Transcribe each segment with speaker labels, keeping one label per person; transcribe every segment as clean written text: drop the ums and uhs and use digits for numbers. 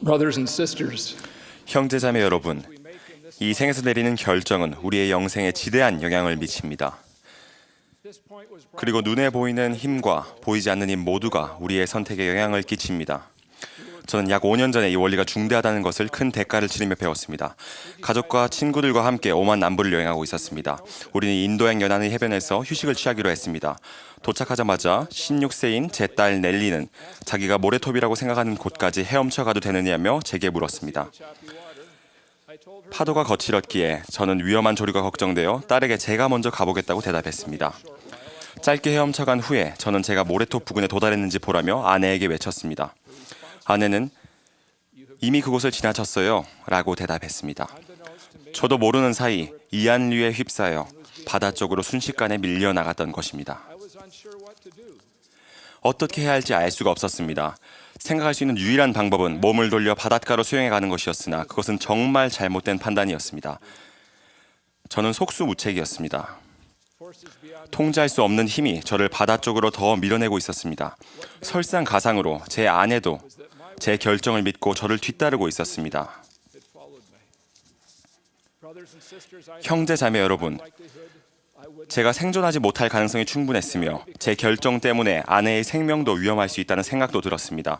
Speaker 1: Brothers and sisters,
Speaker 2: 형제자매 여러분, 이 생에서 내리는 결정은 우리의 영생에 지대한 영향을 미칩니다. 그리고 눈에 보이는 힘과 보이지 않는 힘 모두가 우리의 선택에 영향을 끼칩니다. 저는 약 5년 전에 이 원리가 중대하다는 것을 큰 대가를 치르며 배웠습니다. 가족과 친구들과 함께 오만 남부를 여행하고 있었습니다. 우리는 인도양 연안의 해변에서 휴식을 취하기로 했습니다. 도착하자마자 16세인 제 딸 넬리는 자기가 모래톱이라고 생각하는 곳까지 헤엄쳐 가도 되느냐며 제게 물었습니다. 파도가 거칠었기에 저는 위험한 조류가 걱정되어 딸에게 제가 먼저 가보겠다고 대답했습니다. 짧게 헤엄쳐간 후에 저는 제가 모래톱 부근에 도달했는지 보라며 아내에게 외쳤습니다. 아내는 이미 그곳을 지나쳤어요 라고 대답했습니다. 저도 모르는 사이 이안류에 휩싸여 바다 쪽으로 순식간에 밀려나갔던 것입니다. 어떻게 해야 할지 알 수가 없었습니다. 생각할 수 있는 유일한 방법은 몸을 돌려 바닷가로 수영해 가는 것이었으나 그것은 정말 잘못된 판단이었습니다. 저는 속수무책이었습니다. 통제할 수 없는 힘이 저를 바다 쪽으로 더 밀어내고 있었습니다. 설상가상으로 제 아내도 제 결정을 믿고 저를 뒤따르고 있었습니다. 형제 자매 여러분, 제가 생존하지 못할 가능성이 충분했으며 제 결정 때문에 아내의 생명도 위험할 수 있다는 생각도 들었습니다.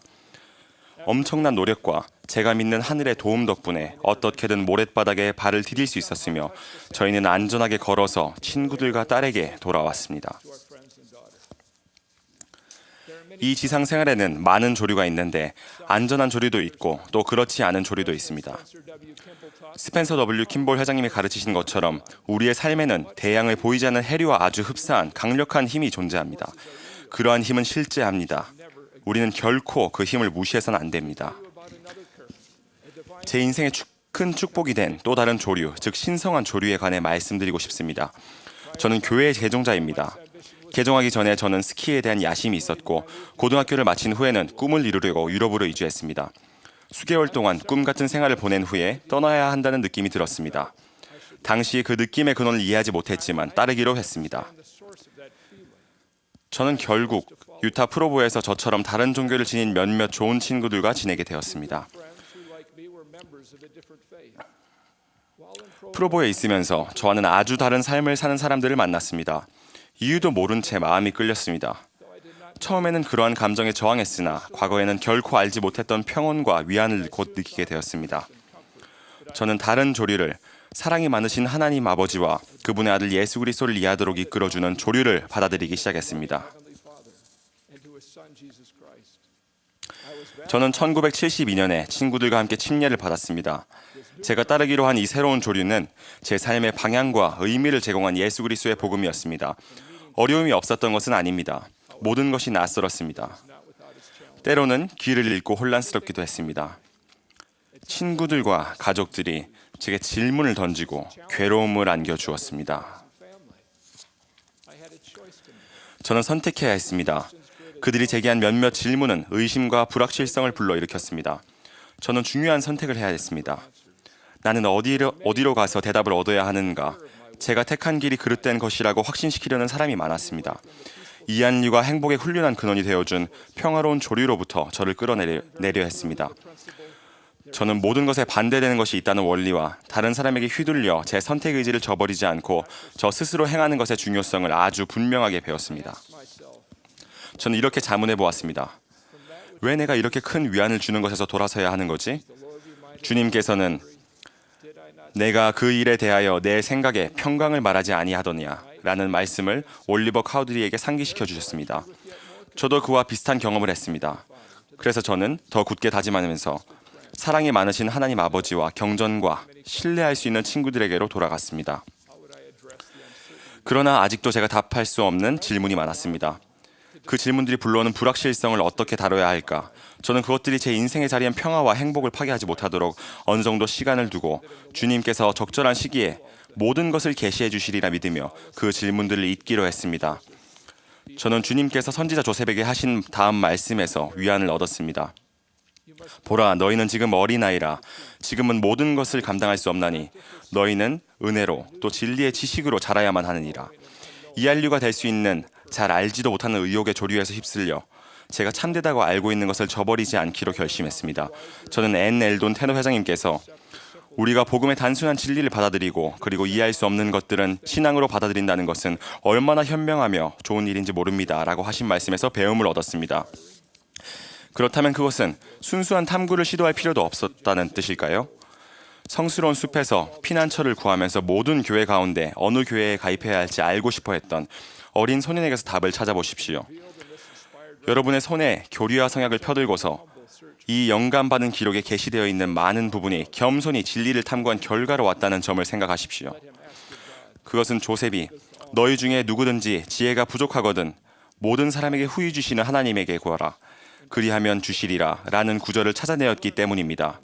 Speaker 2: 엄청난 노력과 제가 믿는 하늘의 도움 덕분에 어떻게든 모랫바닥에 발을 디딜 수 있었으며 저희는 안전하게 걸어서 친구들과 딸에게 돌아왔습니다. 이 지상 생활에는 많은 조류가 있는데 안전한 조류도 있고 또 그렇지 않은 조류도 있습니다. 스펜서 W. 킴볼 회장님이 가르치신 것처럼 우리의 삶에는 대양을 보이지 않는 해류와 아주 흡사한 강력한 힘이 존재합니다. 그러한 힘은 실제합니다. 우리는 결코 그 힘을 무시해서는 안 됩니다. 제 인생의 큰 축복이 된 또 다른 조류, 즉 신성한 조류에 관해 말씀드리고 싶습니다. 저는 교회의 개종자입니다. 개종하기 전에 저는 스키에 대한 야심이 있었고 고등학교를 마친 후에는 꿈을 이루려고 유럽으로 이주했습니다. 수개월 동안 꿈 같은 생활을 보낸 후에 떠나야 한다는 느낌이 들었습니다. 당시 그 느낌의 근원을 이해하지 못했지만 따르기로 했습니다. 저는 결국 유타 프로보에서 저처럼 다른 종교를 지닌 몇몇 좋은 친구들과 지내게 되었습니다. 프로보에 있으면서 저와는 아주 다른 삶을 사는 사람들을 만났습니다. 이유도 모른 채 마음이 끌렸습니다. 처음에는 그러한 감정에 저항했으나 과거에는 결코 알지 못했던 평온과 위안을 곧 느끼게 되었습니다. 저는 다른 조류를 사랑이 많으신 하나님 아버지와 그분의 아들 예수 그리스도를 이해하도록 이끌어주는 조류를 받아들이기 시작했습니다. 저는 1972년에 친구들과 함께 침례를 받았습니다. 제가 따르기로 한 이 새로운 조류는 제 삶의 방향과 의미를 제공한 예수 그리스도의 복음이었습니다. 어려움이 없었던 것은 아닙니다. 모든 것이 낯설었습니다. 때로는 길을 잃고 혼란스럽기도 했습니다. 친구들과 가족들이 제게 질문을 던지고 괴로움을 안겨주었습니다. 저는 선택해야 했습니다. 그들이 제기한 몇몇 질문은 의심과 불확실성을 불러일으켰습니다. 저는 중요한 선택을 해야 했습니다. 나는 어디로 가서 대답을 얻어야 하는가? 제가 택한 길이 그릇된 것이라고 확신시키려는 사람이 많았습니다. 이안류가 행복의 훌륭한 근원이 되어준 평화로운 조류로부터 저를 끌어내려 했습니다. 저는 모든 것에 반대되는 것이 있다는 원리와 다른 사람에게 휘둘려 제 선택 의지를 저버리지 않고 저 스스로 행하는 것의 중요성을 아주 분명하게 배웠습니다. 저는 이렇게 자문해 보았습니다. 왜 내가 이렇게 큰 위안을 주는 것에서 돌아서야 하는 거지? 주님께서는 내가 그 일에 대하여 내 생각에 평강을 말하지 아니하더냐 라는 말씀을 올리버 카우드리에게 상기시켜 주셨습니다. 저도 그와 비슷한 경험을 했습니다. 그래서 저는 더 굳게 다짐하면서 사랑이 많으신 하나님 아버지와 경전과 신뢰할 수 있는 친구들에게로 돌아갔습니다. 그러나 아직도 제가 답할 수 없는 질문이 많았습니다. 그 질문들이 불러오는 불확실성을 어떻게 다뤄야 할까? 저는 그것들이 제 인생의 자리엔 평화와 행복을 파괴하지 못하도록 어느 정도 시간을 두고 주님께서 적절한 시기에 모든 것을 계시해 주시리라 믿으며 그 질문들을 잊기로 했습니다. 저는 주님께서 선지자 조셉에게 하신 다음 말씀에서 위안을 얻었습니다. 보라, 너희는 지금 어린아이라. 지금은 모든 것을 감당할 수 없나니 너희는 은혜로 또 진리의 지식으로 자라야만 하느니라. 이한류가 될 수 있는 잘 알지도 못하는 의욕의 조류에서 휩쓸려 제가 참되다고 알고 있는 것을 저버리지 않기로 결심했습니다. 저는 앤 엘돈 테너 회장님께서 우리가 복음의 단순한 진리를 받아들이고 그리고 이해할 수 없는 것들은 신앙으로 받아들인다는 것은 얼마나 현명하며 좋은 일인지 모릅니다 라고 하신 말씀에서 배움을 얻었습니다. 그렇다면 그것은 순수한 탐구를 시도할 필요도 없었다는 뜻일까요? 성스러운 숲에서 피난처를 구하면서 모든 교회 가운데 어느 교회에 가입해야 할지 알고 싶어 했던 어린 소년에게서 답을 찾아보십시오. 여러분의 손에 교리와 성약을 펴들고서 이 영감받은 기록에 게시되어 있는 많은 부분이 겸손히 진리를 탐구한 결과로 왔다는 점을 생각하십시오. 그것은 조셉이 너희 중에 누구든지 지혜가 부족하거든 모든 사람에게 후히 주시는 하나님에게 구하라. 그리하면 주시리라 라는 구절을 찾아내었기 때문입니다.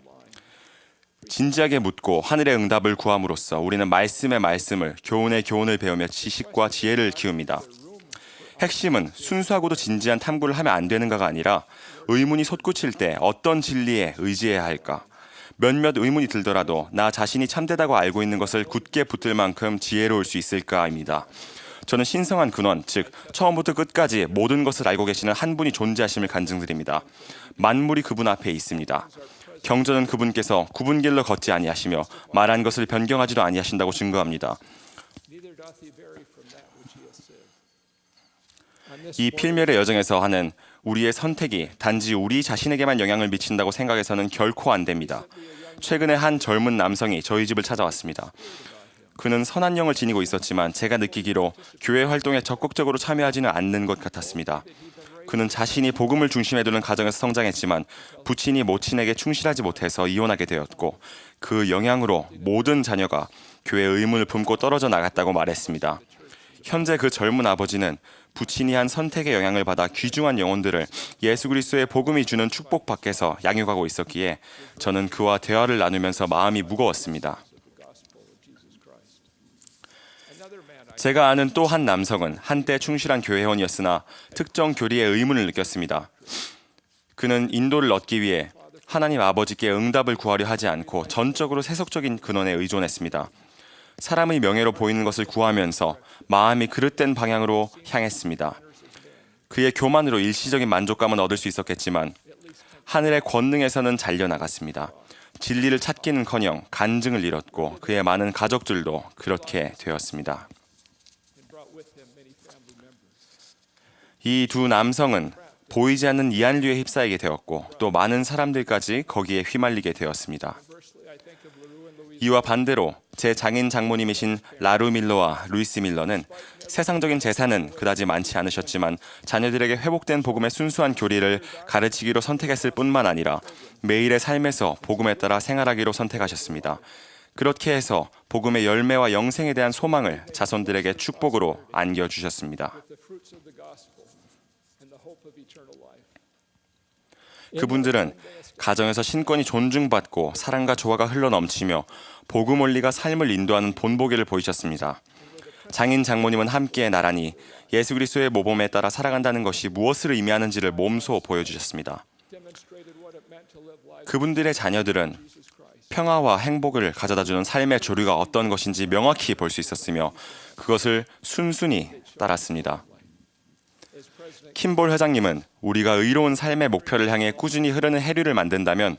Speaker 2: 진지하게 묻고 하늘의 응답을 구함으로써 우리는 말씀의 말씀을, 교훈의 교훈을 배우며 지식과 지혜를 키웁니다. 핵심은 순수하고도 진지한 탐구를 하면 안 되는가가 아니라 의문이 솟구칠 때 어떤 진리에 의지해야 할까? 몇몇 의문이 들더라도 나 자신이 참되다고 알고 있는 것을 굳게 붙들 만큼 지혜로울 수 있을까입니다. 저는 신성한 근원, 즉 처음부터 끝까지 모든 것을 알고 계시는 한 분이 존재하심을 간증드립니다. 만물이 그분 앞에 있습니다. 경전은 그분께서 굽은 길로 걷지 아니하시며 말한 것을 변경하지도 아니하신다고 증거합니다. 이 필멸의 여정에서 하는 우리의 선택이 단지 우리 자신에게만 영향을 미친다고 생각해서는 결코 안 됩니다. 최근에 한 젊은 남성이 저희 집을 찾아왔습니다. 그는 선한 영을 지니고 있었지만 제가 느끼기로 교회 활동에 적극적으로 참여하지는 않는 것 같았습니다. 그는 자신이 복음을 중심에 두는 가정에서 성장했지만 부친이 모친에게 충실하지 못해서 이혼하게 되었고 그 영향으로 모든 자녀가 교회의 의문을 품고 떨어져 나갔다고 말했습니다. 현재 그 젊은 아버지는 부친이 한 선택의 영향을 받아 귀중한 영혼들을 예수 그리스도의 복음이 주는 축복 밖에서 양육하고 있었기에 저는 그와 대화를 나누면서 마음이 무거웠습니다. 제가 아는 또 한 남성은 한때 충실한 교회 회원이었으나 특정 교리에 의문을 느꼈습니다. 그는 인도를 얻기 위해 하나님 아버지께 응답을 구하려 하지 않고 전적으로 세속적인 근원에 의존했습니다. 사람의 명예로 보이는 것을 구하면서 마음이 그릇된 방향으로 향했습니다. 그의 교만으로 일시적인 만족감은 얻을 수 있었겠지만 하늘의 권능에서는 잘려나갔습니다. 진리를 찾기는커녕 간증을 잃었고 그의 많은 가족들도 그렇게 되었습니다. 이 두 남성은 보이지 않는 이한류에 휩싸이게 되었고 또 많은 사람들까지 거기에 휘말리게 되었습니다. 이와 반대로 제 장인 장모님이신 라루 밀러와 루이스 밀러는 세상적인 재산은 그다지 많지 않으셨지만 자녀들에게 회복된 복음의 순수한 교리를 가르치기로 선택했을 뿐만 아니라 매일의 삶에서 복음에 따라 생활하기로 선택하셨습니다. 그렇게 해서 복음의 열매와 영생에 대한 소망을 자손들에게 축복으로 안겨주셨습니다. 그분들은 가정에서 신권이 존중받고 사랑과 조화가 흘러넘치며 복음 원리가 삶을 인도하는 본보기를 보이셨습니다. 장인 장모님은 함께 나란히 예수 그리스도의 모범에 따라 살아간다는 것이 무엇을 의미하는지를 몸소 보여주셨습니다. 그분들의 자녀들은 평화와 행복을 가져다주는 삶의 조류가 어떤 것인지 명확히 볼 수 있었으며 그것을 순순히 따랐습니다. 킴볼 회장님은 우리가 의로운 삶의 목표를 향해 꾸준히 흐르는 해류를 만든다면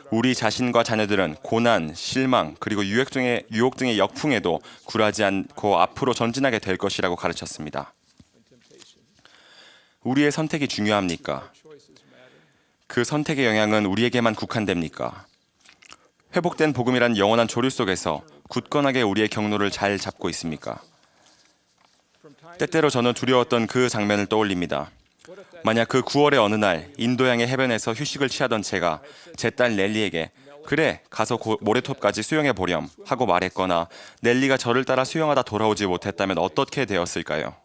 Speaker 2: 우리 자신과 자녀들은 고난, 실망, 그리고 유혹 등의 역풍에도 굴하지 않고 앞으로 전진하게 될 것이라고 가르쳤습니다. 우리의 선택이 중요합니까? 그 선택의 영향은 우리에게만 국한됩니까? 회복된 복음이란 영원한 조류 속에서 굳건하게 우리의 경로를 잘 잡고 있습니까? 때때로 저는 두려웠던 그 장면을 떠올립니다. 만약 그 9월의 어느 날 인도양의 해변에서 휴식을 취하던 제가 제 딸 넬리에게 그래 가서 모래톱까지 수영해 보렴 하고 말했거나 넬리가 저를 따라 수영하다 돌아오지 못했다면 어떻게 되었을까요?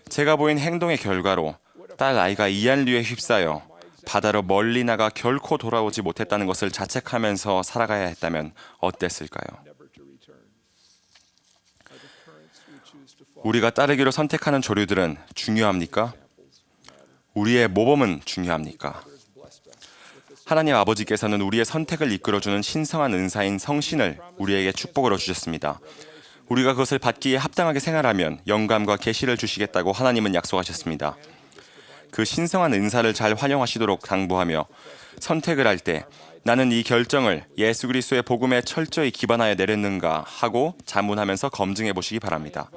Speaker 2: 제가 보인 행동의 결과로 딸 아이가 이한류에 휩싸여 바다로 멀리 나가 결코 돌아오지 못했다는 것을 자책하면서 살아가야 했다면 어땠을까요? 우리가 따르기로 선택하는 조류들은 중요합니까? 우리의 모범은 중요합니까? 하나님 아버지께서는 우리의 선택을 이끌어주는 신성한 은사인 성신을 우리에게 축복으로 주셨습니다. 우리가 그것을 받기에 합당하게 생활하면 영감과 계시를 주시겠다고 하나님은 약속하셨습니다. 그 신성한 은사를 잘 활용하시도록 당부하며 선택을 할 때 나는 이 결정을 예수 그리스도의 복음에 철저히 기반하여 내렸는가 하고 자문하면서 검증해 보시기 바랍니다.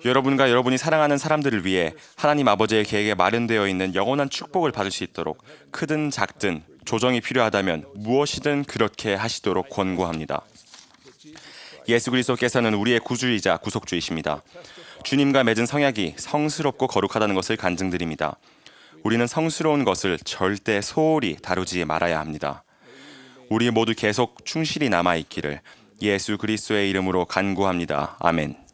Speaker 2: 여러분과 여러분이 사랑하는 사람들을 위해 하나님 아버지의 계획에 마련되어 있는 영원한 축복을 받을 수 있도록 크든 작든 조정이 필요하다면 무엇이든 그렇게 하시도록 권고합니다. 예수 그리스도께서는 우리의 구주이자 구속주이십니다. 주님과 맺은 성약이 성스럽고 거룩하다는 것을 간증드립니다. 우리는 성스러운 것을 절대 소홀히 다루지 말아야 합니다. 우리 모두 계속 충실히 남아있기를 예수 그리스도의 이름으로 간구합니다. 아멘.